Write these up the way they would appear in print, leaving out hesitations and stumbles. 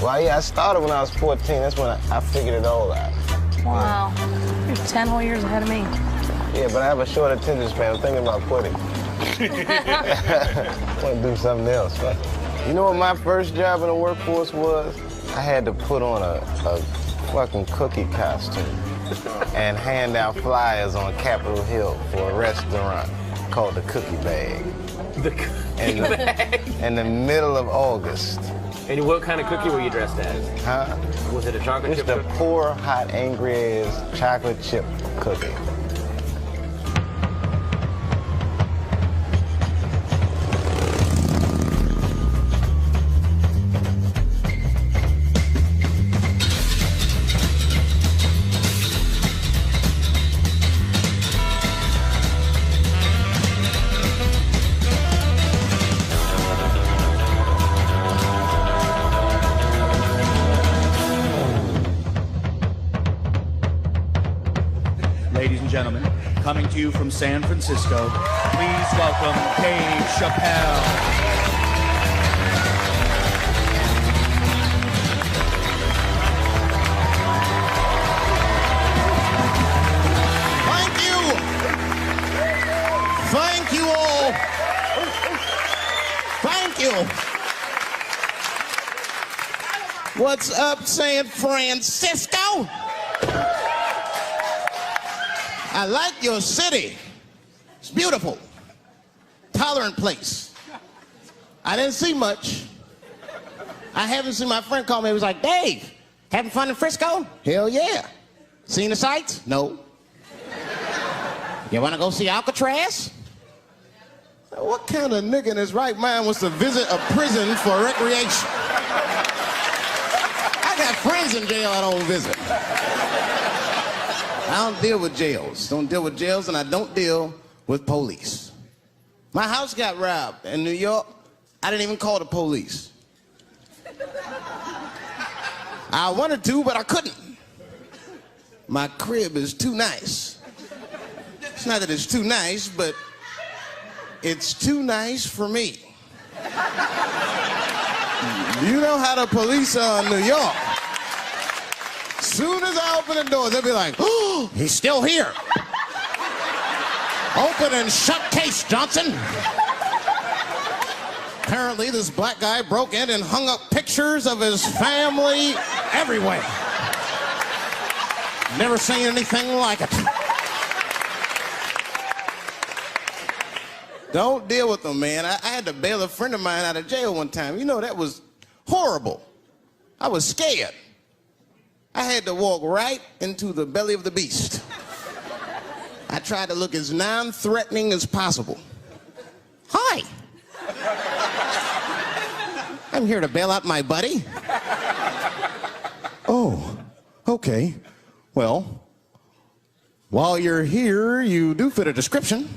Well, yeah, I started when I was 14. That's when I figured it all out. Wow. You're 10 whole years ahead of me. Yeah, but I have a short attention span. I'm thinking about quitting. I want to do something else. You know what my first job in the workforce was? I had to put on a fucking cookie costume and hand out flyers on Capitol Hill for a restaurant called the Cookie Bag. The Cookie Bag? In the middle of August. And what kind of cookie were you dressed as? Huh? Was it a chocolate chip Just a cookie? poor, hot, angry-ass chocolate chip cookie. Ladies and gentlemen, coming to you from San Francisco, please welcome Dave Chappelle. Thank you. Thank you all. Thank you. What's up, San Francisco? I like your city. It's beautiful. Tolerant place. I didn't see much. I haven't seen my friend call me. He was like, Dave, having fun in Frisco? Hell yeah. Seen the sights? No. You want to go see Alcatraz? What kind of nigga in his right mind wants to visit a prison for recreation? I got friends in jail I don't visit. I don't deal with jails. Don't deal with jails, and I don't deal with police. My house got robbed in New York. I didn't even call the police. I wanted to, but I couldn't. My crib is too nice. It's not that it's too nice, but it's too nice for me. You know how the police are in New York. Soon as I open the door, they'll be like, oh, he's still here. Open and shut case, Johnson. Apparently, this black guy broke in and hung up pictures of his family everywhere. Never seen anything like it. Don't deal with them, man. I had to bail a friend of mine out of jail one time. You know, that was horrible. I was scared. I had to walk right into the belly of the beast. I tried to look as non-threatening as possible. Hi. I'm here to bail out my buddy. Oh, okay. Well, while you're here, you do fit a description.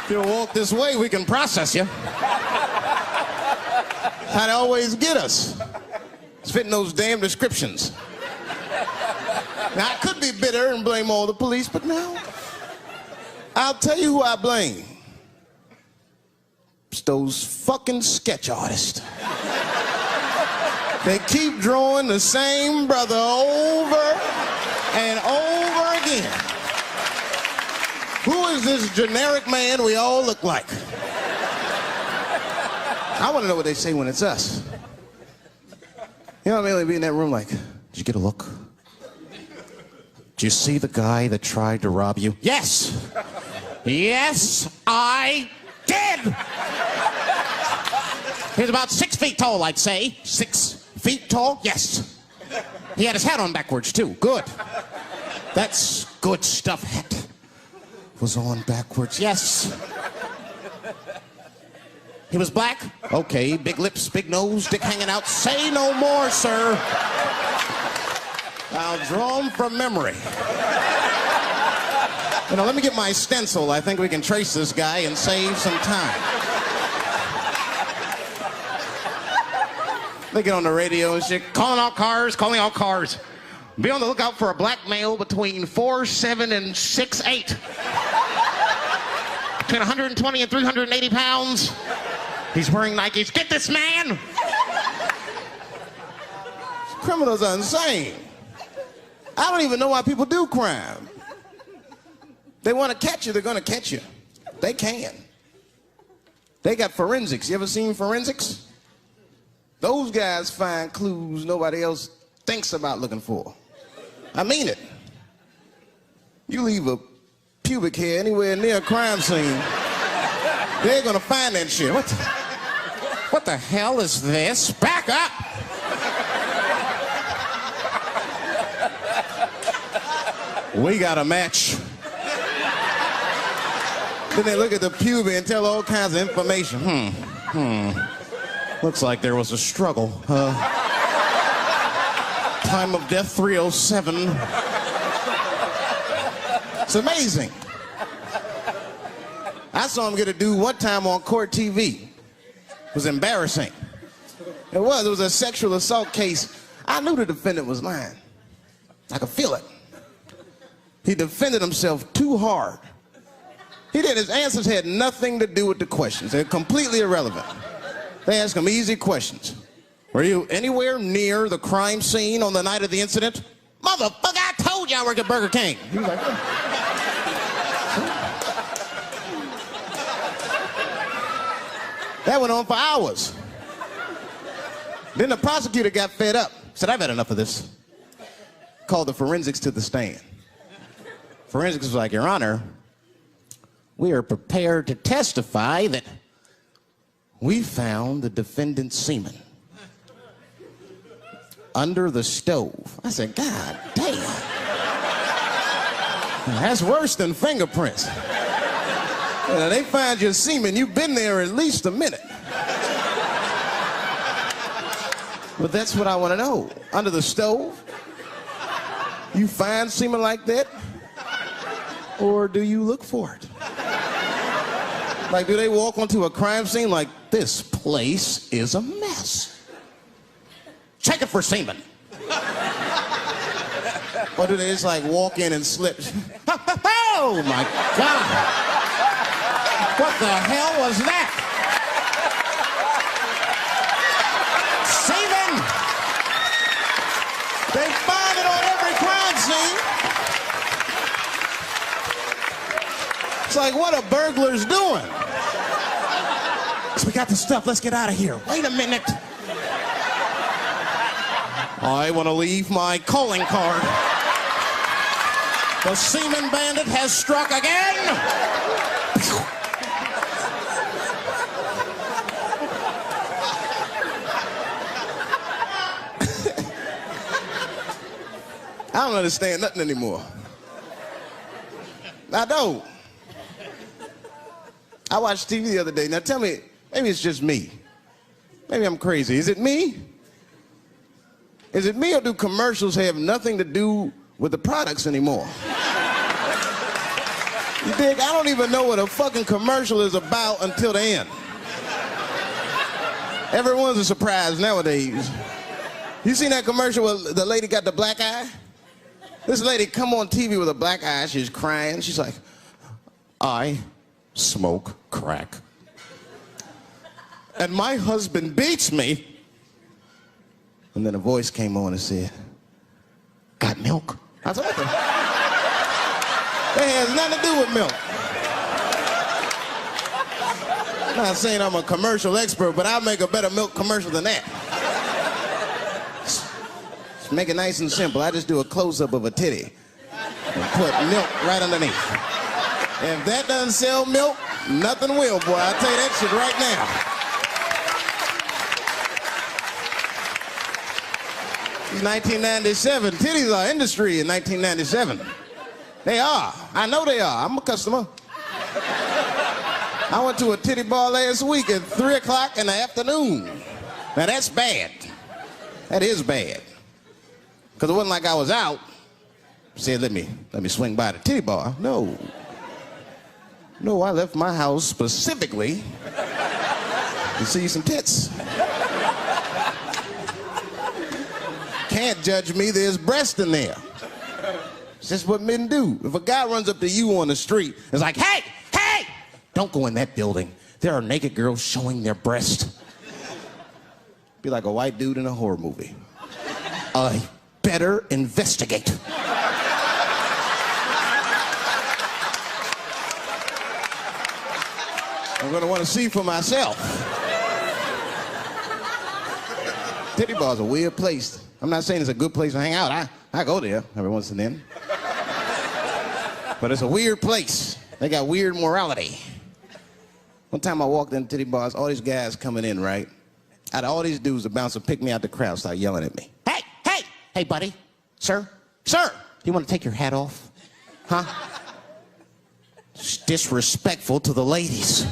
If you'll walk this way, we can process you. How they always get us. It's fitting those damn descriptions. Now, I could be bitter and blame all the police, but no. I'll tell you who I blame. It's those fucking sketch artists. They keep drawing the same brother over and over again. Who is this generic man we all look like? I want to know what they say when it's us. You know what I mean? They'd be in that room like, did you get a look? Did you see the guy that tried to rob you? Yes! Yes, I did! He was about 6 feet tall, I'd say. 6 feet tall? Yes. He had his hat on backwards, too. Good. That's good stuff. Hat was on backwards. Yes. He was black? Okay, big lips, big nose, dick hanging out. Say no more, sir. I'll draw him from memory. You know, let me get my stencil. I think we can trace this guy and save some time. They get on the radio and shit. Calling all cars, calling all cars. Be on the lookout for a black male between 4'7" and 6'8". Between 120 and 380 pounds. He's wearing Nikes. Get this man! Criminals are insane. I don't even know why people do crime. They want to catch you, they're going to catch you. They can. They got forensics. You ever seen forensics? Those guys find clues nobody else thinks about looking for. I mean it. You leave a pubic hair anywhere near a crime scene, they're gonna find that shit. What the hell is this? Back up! We got a match. Then they look at the pubic and tell all kinds of information. Looks like there was a struggle. Time of death 307. It's amazing. I saw him get a dude one time on court TV. It was embarrassing. It was a sexual assault case. I knew the defendant was lying. I could feel it. He defended himself too hard. He did. His answers had nothing to do with the questions. They're completely irrelevant. They asked him easy questions. Were you anywhere near the crime scene on the night of the incident? Motherfucker, I told you I work at Burger King. He was like, that went on for hours. Then the prosecutor got fed up. Said, I've had enough of this. Called the forensics to the stand. Forensics was like, Your Honor, we are prepared to testify that we found the defendant's semen under the stove. I said, God damn. That's worse than fingerprints. They find your semen, you've been there at least a minute. But that's what I want to know. Under the stove? You find semen like that? Or do you look for it? Like, do they walk onto a crime scene like, this place is a mess? Check it for semen. Or do they just like walk in and slip? Oh my God. What the hell was that? Semen! They find it on every crime scene. It's like, what are burglars doing? So we got the stuff, let's get out of here. Wait a minute. I want to leave my calling card. The semen bandit has struck again. I don't understand nothing anymore. I don't. I watched TV the other day. Now tell me, maybe it's just me. Maybe I'm crazy. Is it me? Is it me, or do commercials have nothing to do with the products anymore? You dig? I don't even know what a fucking commercial is about until the end. Everyone's a surprise nowadays. You seen that commercial where the lady got the black eye? This lady come on TV with a black eye. She's crying. She's like, I smoke crack. And my husband beats me. And then a voice came on and said, got milk? I said, what the? That has nothing to do with milk. I'm not saying I'm a commercial expert, but I'll make a better milk commercial than that. Just make it nice and simple. I just do a close-up of a titty and put milk right underneath. If that doesn't sell milk, nothing will, boy. I'll tell you that shit right now. 1997. Titties are industry in 1997. They are. I know they are. I'm a customer. I went to a titty bar last week at 3 o'clock in the afternoon. Now that's bad. That is bad. Because it wasn't like I was out. Said, let me swing by the titty bar. No. No, I left my house specifically to see some tits. Can't judge me, there's breast in there. It's just what men do. If a guy runs up to you on the street, it's like, hey, hey, don't go in that building. There are naked girls showing their breast. Be like a white dude in a horror movie. I better investigate. I'm gonna want to see for myself. Titty bar's a weird place. I'm not saying it's a good place to hang out. I go there every once and then. But it's a weird place. They got weird morality. One time I walked into titty bars, all these guys coming in, right? Out of all these dudes, the bouncer picked me out the crowd, started yelling at me. Hey, hey, hey, buddy, sir, do you want to take your hat off? Huh? It's disrespectful to the ladies.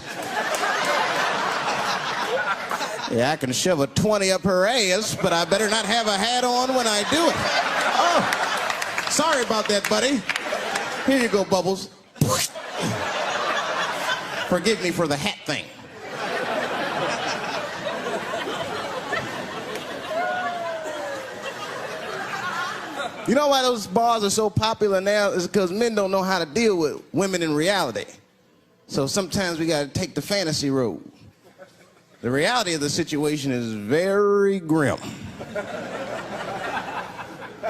Yeah, I can shove a 20 up her ass, but I better not have a hat on when I do it. Oh, sorry about that, buddy. Here you go, Bubbles. Forgive me for the hat thing. You know why those bars are so popular now? Is because men don't know how to deal with women in reality. So sometimes we gotta take the fantasy road. The reality of the situation is very grim.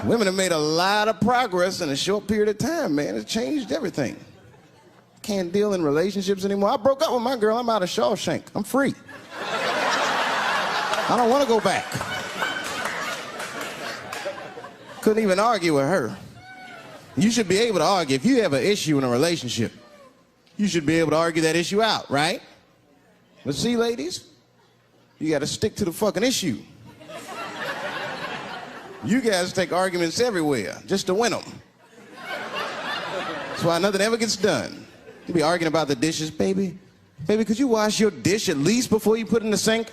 Women have made a lot of progress in a short period of time, man. It's changed everything. Can't deal in relationships anymore. I broke up with my girl. I'm out of Shawshank. I'm free. I don't want to go back. Couldn't even argue with her. You should be able to argue. If you have an issue in a relationship, you should be able to argue that issue out, right? But see, ladies, you got to stick to the fucking issue. You guys take arguments everywhere just to win them. That's why nothing ever gets done. You be arguing about the dishes, baby. Baby, could you wash your dish at least before you put it in the sink?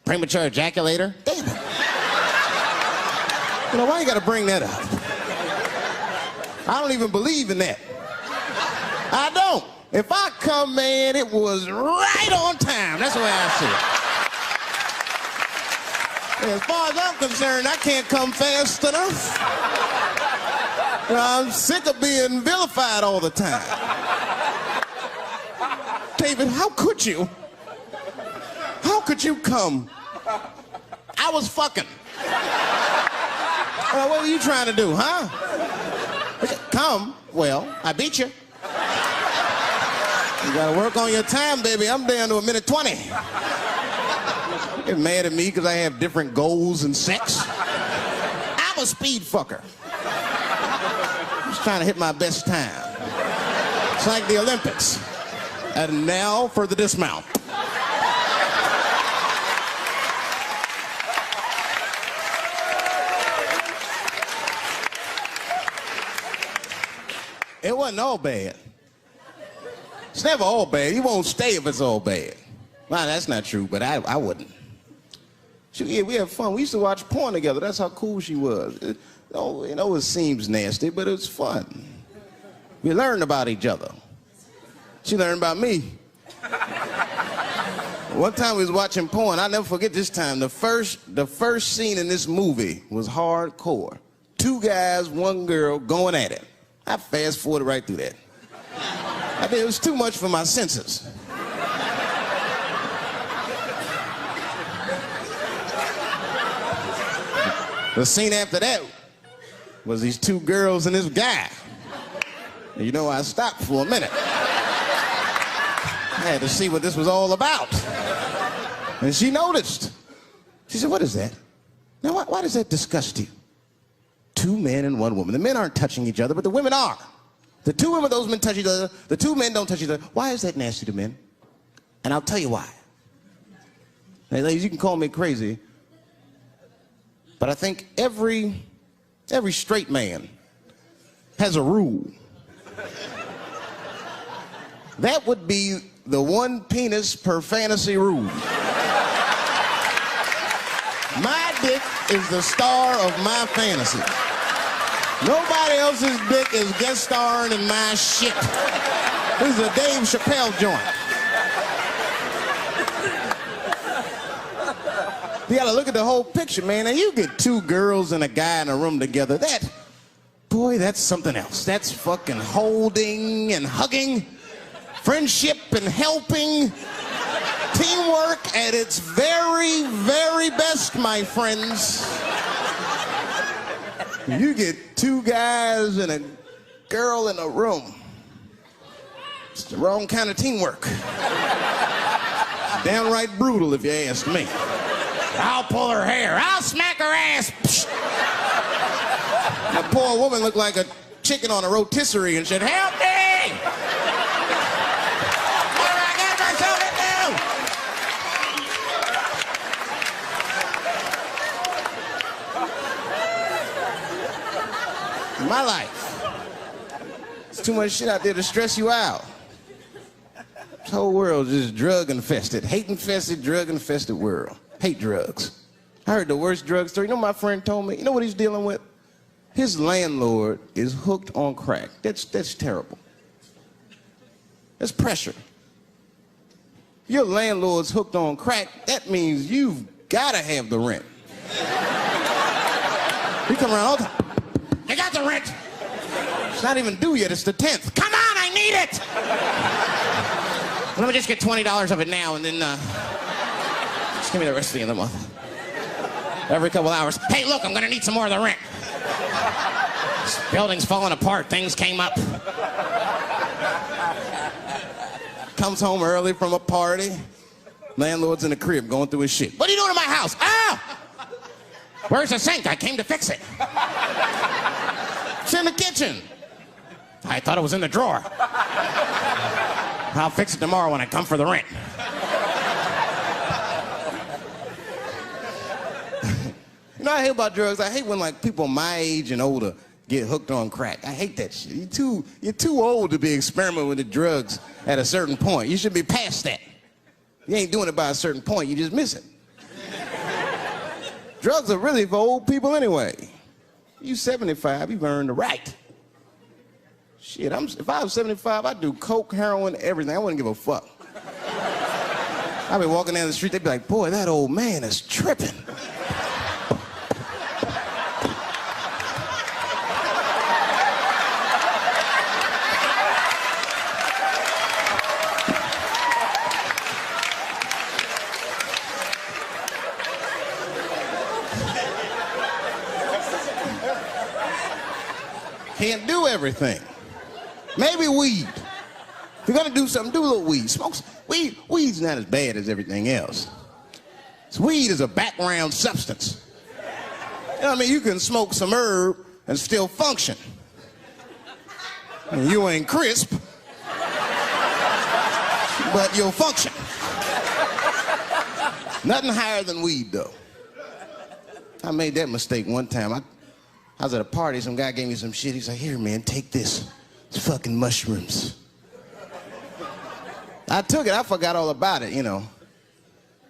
Premature ejaculator? Damn it. You know, why you gotta bring that up? I don't even believe in that. I don't. If I come, man, it was right on time. That's the way I see it. As far as I'm concerned, I can't come fast enough. I'm sick of being vilified all the time. David, how could you? How could you come? I was fucking. What were you trying to do, huh? Come. Well, I beat you. You gotta work on your time, baby. I'm down to 1:20. Get mad at me because I have different goals in sex. I'm a speed fucker. Just trying to hit my best time. It's like the Olympics. And now for the dismount. It wasn't all bad. It's never all bad. You won't stay if it's all bad. Well, that's not true, but I wouldn't. Yeah, we had fun. We used to watch porn together. That's how cool she was. You know, it seems nasty, but it was fun. We learned about each other. She learned about me. One time we was watching porn. I'll never forget this time. The first scene in this movie was hardcore. 2 guys, 1 girl going at it. I fast-forwarded right through that. I mean, it was too much for my senses. The scene after that was these 2 girls and this guy. And you know, I stopped for a minute. I had to see what this was all about. And she noticed. She said, "What is that? Now, why does that disgust you? 2 men and 1 woman. The men aren't touching each other, but the women are. The 2 women, those men touch each other. The 2 men don't touch each other. Why is that nasty to men? And I'll tell you why. Hey, ladies, you can call me crazy, but I think every straight man has a rule. That would be the 1 penis per fantasy rule. My dick is the star of my fantasy. Nobody else's dick is guest starring in my shit. This is a Dave Chappelle joint. You gotta look at the whole picture, man. And you get 2 girls and a guy in a room together. Boy, that's something else. That's fucking holding and hugging, friendship and helping, teamwork at its very, very best, my friends. You get two guys and a girl in a room. It's the wrong kind of teamwork. Downright brutal, if you ask me. I'll pull her hair. I'll smack her ass. The poor woman looked like a chicken on a rotisserie and said, "Help me! What do I get myself into?" In my life, there's too much shit out there to stress you out. This whole world is just drug-infested, hate-infested, drug-infested world. Hate drugs. I heard the worst drug story. You know what my friend told me? You know what he's dealing with? His landlord is hooked on crack. That's terrible. That's pressure. Your landlord's hooked on crack, that means you've got to have the rent. You come around all the time. I got the rent. It's not even due yet. It's the 10th. Come on, I need it. Let me just get $20 of it now and then just give me the rest of the month. Every couple hours. Hey, look, I'm going to need some more of the rent. This building's falling apart. Things came up. Comes home early from a party. Landlord's in the crib going through his shit. What are you doing in my house? Oh! Where's the sink? I came to fix it. It's in the kitchen. I thought it was in the drawer. I'll fix it tomorrow when I come for the rent. You know what I hate about drugs? I hate when like people my age and older get hooked on crack. I hate that shit. You're too old to be experimenting with the drugs at a certain point. You should be past that. You ain't doing it by a certain point, you just miss it. Drugs are really for old people anyway. You 75, you've earned the right. Shit, if I was 75, I'd do coke, heroin, everything. I wouldn't give a fuck. I'd be walking down the street, they'd be like, boy, that old man is tripping. Can't do everything. Maybe weed. If you're gonna do something, do a little weed. Smoke weed. Weed's not as bad as everything else. Weed is a background substance. You know what I mean? You can smoke some herb and still function. And you ain't crisp, but you'll function. Nothing higher than weed, though. I made that mistake one time. I was at a party, some guy gave me some shit. He's like, here, man, take this. It's fucking mushrooms. I took it, I forgot all about it, you know.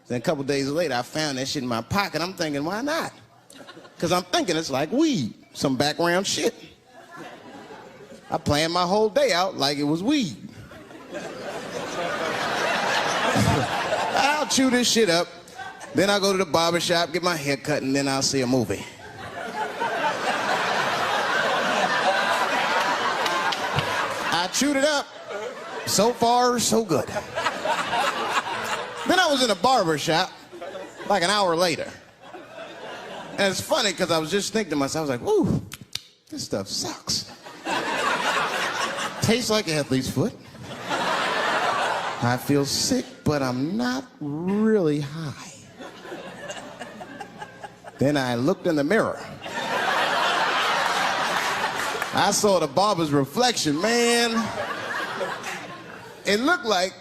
Then a couple days later, I found that shit in my pocket. I'm thinking, why not? Because I'm thinking it's like weed, some background shit. I planned my whole day out like it was weed. I'll chew this shit up, then I'll go to the barber shop, get my hair cut, and then I'll see a movie. I chewed it up. So far, so good. Then I was in a barber shop like an hour later. And it's funny because I was just thinking to myself, I was like, woo, this stuff sucks. Tastes like athlete's foot. I feel sick, but I'm not really high. Then I looked in the mirror. I saw the barber's reflection, man. It looked like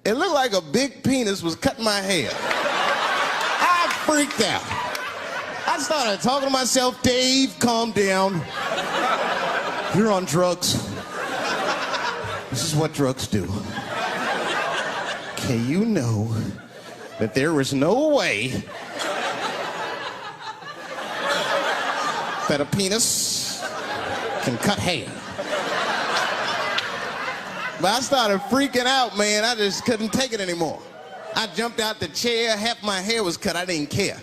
a big penis was cutting my hair. I freaked out. I started talking to myself, Dave, calm down. You're on drugs. This is what drugs do. Okay, you know that there is no way that a penis can cut hair. But I started freaking out, man. I just couldn't take it anymore. I jumped out the chair, half my hair was cut, I didn't care.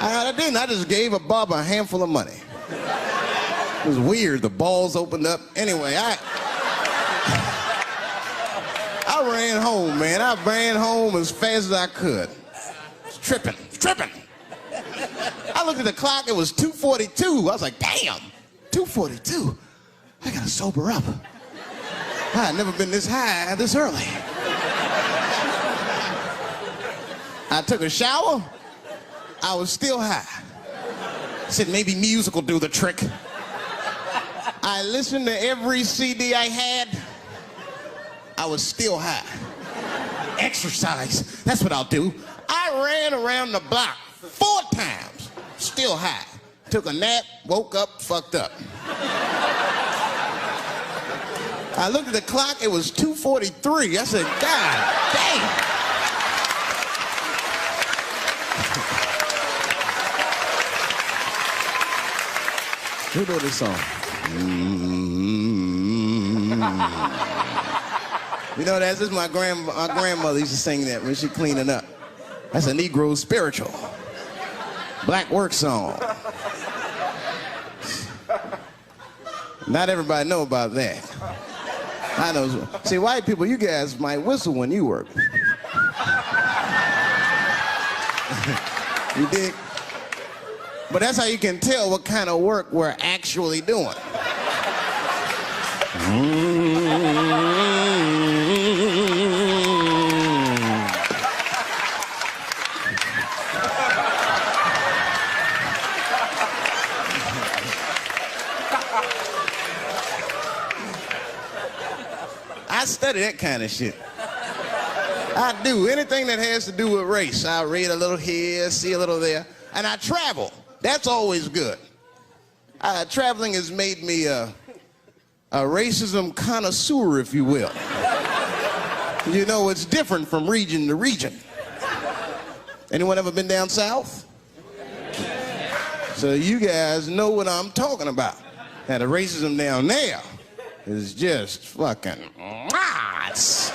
I didn't, I just gave a barber a handful of money. It was weird, the balls opened up. Anyway, I ran home, man. I ran home as fast as I could. Tripping. I looked at the clock, it was 2:42. I was like, damn, 2:42. I gotta sober up. I had never been this high this early. I took a shower, I was still high. I said, maybe music will do the trick. I listened to every CD I had, I was still high. Exercise, that's what I'll do. I ran around the block 4 times, still high. Took a nap, woke up, fucked up. I looked at the clock, it was 2:43. I said, God damn. Who know this song? You know, this is my grandmother used to sing that when she cleaning up. That's a Negro spiritual. Black work song. Not everybody know about that. I know. See, white people, you guys might whistle when you work. You dig? But that's how you can tell what kind of work we're actually doing. I study that kind of shit. I do. Anything that has to do with race. I read a little here, see a little there. And I travel. That's always good. Traveling has made me a racism connoisseur, if you will. You know, it's different from region to region. Anyone ever been down south? So you guys know what I'm talking about. Now, the racism down there is just fucking, it's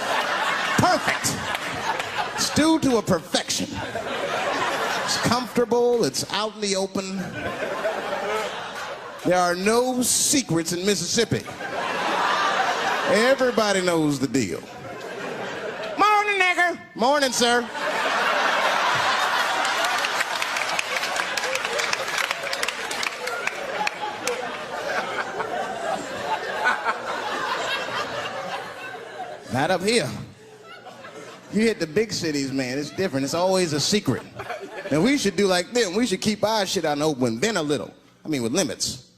perfect. It's due to a perfection. It's comfortable, it's out in the open. There are no secrets in Mississippi. Everybody knows the deal. Morning, nigger. Morning, sir. Not up here. You hit the big cities, man, it's different. It's always a secret. And we should do like them. We should keep our shit out in the open, then a little. I mean, with limits.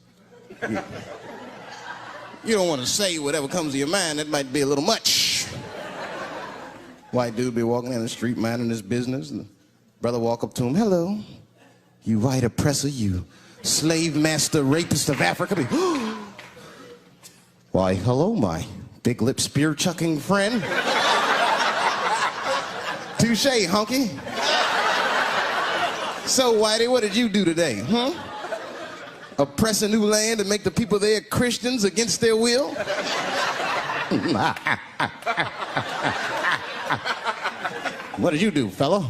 You don't want to say whatever comes to your mind. That might be a little much. White dude be walking down the street minding his business, and the brother walk up to him, hello, you white oppressor, you slave master rapist of Africa. Why, hello, my big lip spear chucking friend. Touche, hunky. So, Whitey, what did you do today, huh? Oppress a new land and make the people there Christians against their will? What did you do, fella?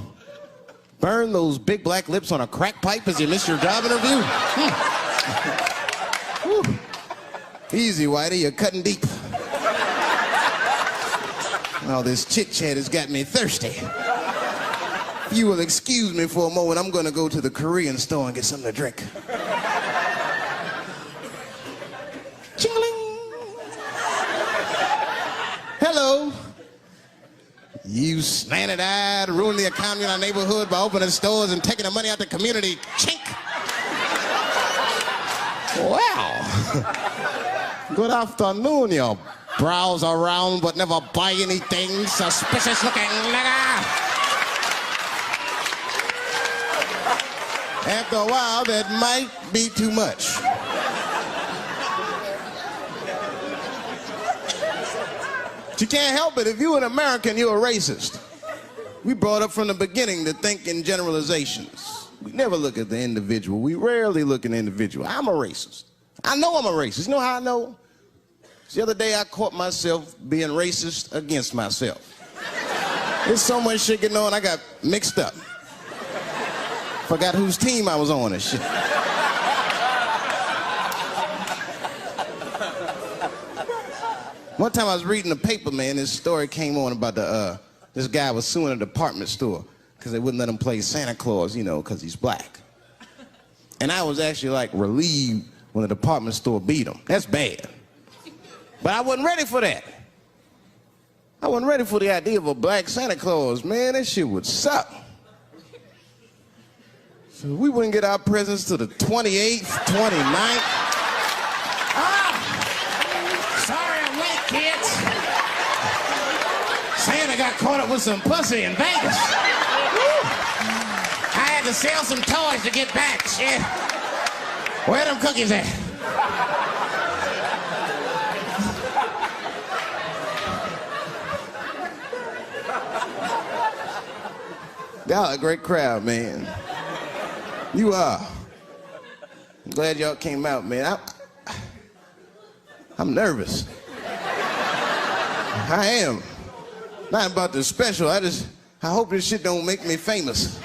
Burn those big black lips on a crack pipe as you miss your job interview? Easy, Whitey, you're cutting deep. All this chit-chat has got me thirsty. If you will excuse me for a moment, I'm gonna go to the Korean store and get something to drink. Ching-a-ling. Hello. You slanted-eyed, ruining the economy in our neighborhood by opening stores and taking the money out the community. Chink. Wow. Good afternoon, you browse around but never buy anything, suspicious looking nigga. After a while, that might be too much. But you can't help it. If you're an American, you're a racist. We brought up from the beginning to think in generalizations. We never look at the individual. We rarely look at the individual. I'm a racist. I know I'm a racist. You know how I know? The other day, I caught myself being racist against myself. There's so much shit getting on, I got mixed up. Forgot whose team I was on and shit. One time I was reading the paper, man, this story came on about this guy was suing a department store because they wouldn't let him play Santa Claus, you know, because he's black. And I was actually like relieved when the department store beat them. That's bad. But I wasn't ready for that. I wasn't ready for the idea of a black Santa Claus. Man, that shit would suck. So we wouldn't get our presents till the 28th, 29th. Sorry I'm late, kids. Santa got caught up with some pussy in Vegas. I had to sell some toys to get back, shit. Where them cookies at? Y'all a great crowd, man. You are. I'm glad y'all came out, man. I'm nervous. I am. Not about the special. I hope this shit don't make me famous.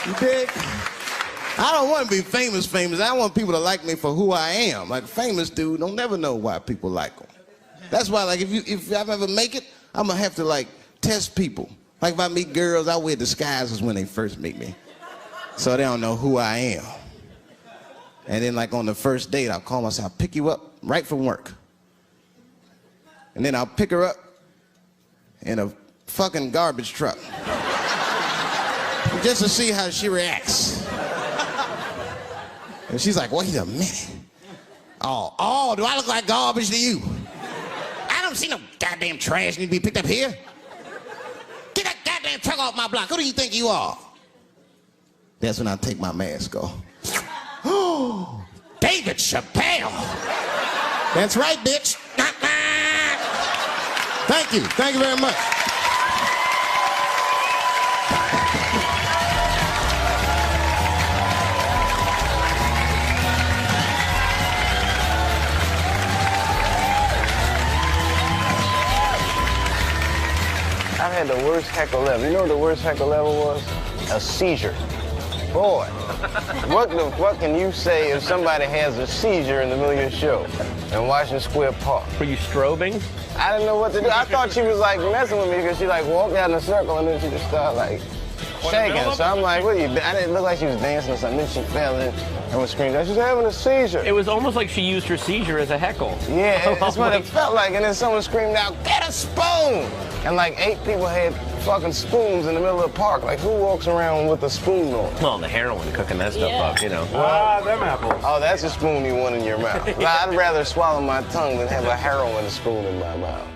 You dig? I don't want to be famous. I want people to like me for who I am. Like famous dude, don't never know why people like them. That's why, like, if I ever make it, I'm gonna have to like test people. Like if I meet girls, I wear disguises when they first meet me, so they don't know who I am. And then like on the first date, I'll call myself, I'll pick you up right from work. And then I'll pick her up in a fucking garbage truck. Just to see how she reacts. And she's like, wait a minute. Oh, do I look like garbage to you? I don't see no goddamn trash need to be picked up here. Get that goddamn truck off my block. Who do you think you are? That's when I take my mask off. Oh, David Chappelle. That's right, bitch. Thank you. Thank you very much. I had the worst heckle ever. You know what the worst heckle ever was? A seizure. Boy, what the fuck can you say if somebody has a seizure in the middle of your show in Washington Square Park? Were you strobing? I didn't know what to do. I thought she was like messing with me because she like walked out in a circle and then she just started like shaking. So I'm like, what are you doing? I didn't look like she was dancing or something. Then she fell in and was screaming. She's having a seizure. It was almost like she used her seizure as a heckle. Yeah, that's what it felt like. And then someone screamed out, get a spoon! And like 8 people had fucking spoons in the middle of the park. Like, who walks around with a spoon on? Well, the heroin cooking that stuff up, you know. Them apples. Oh, that's a spoon you want in your mouth. I'd rather swallow my tongue than have a heroin spoon in my mouth.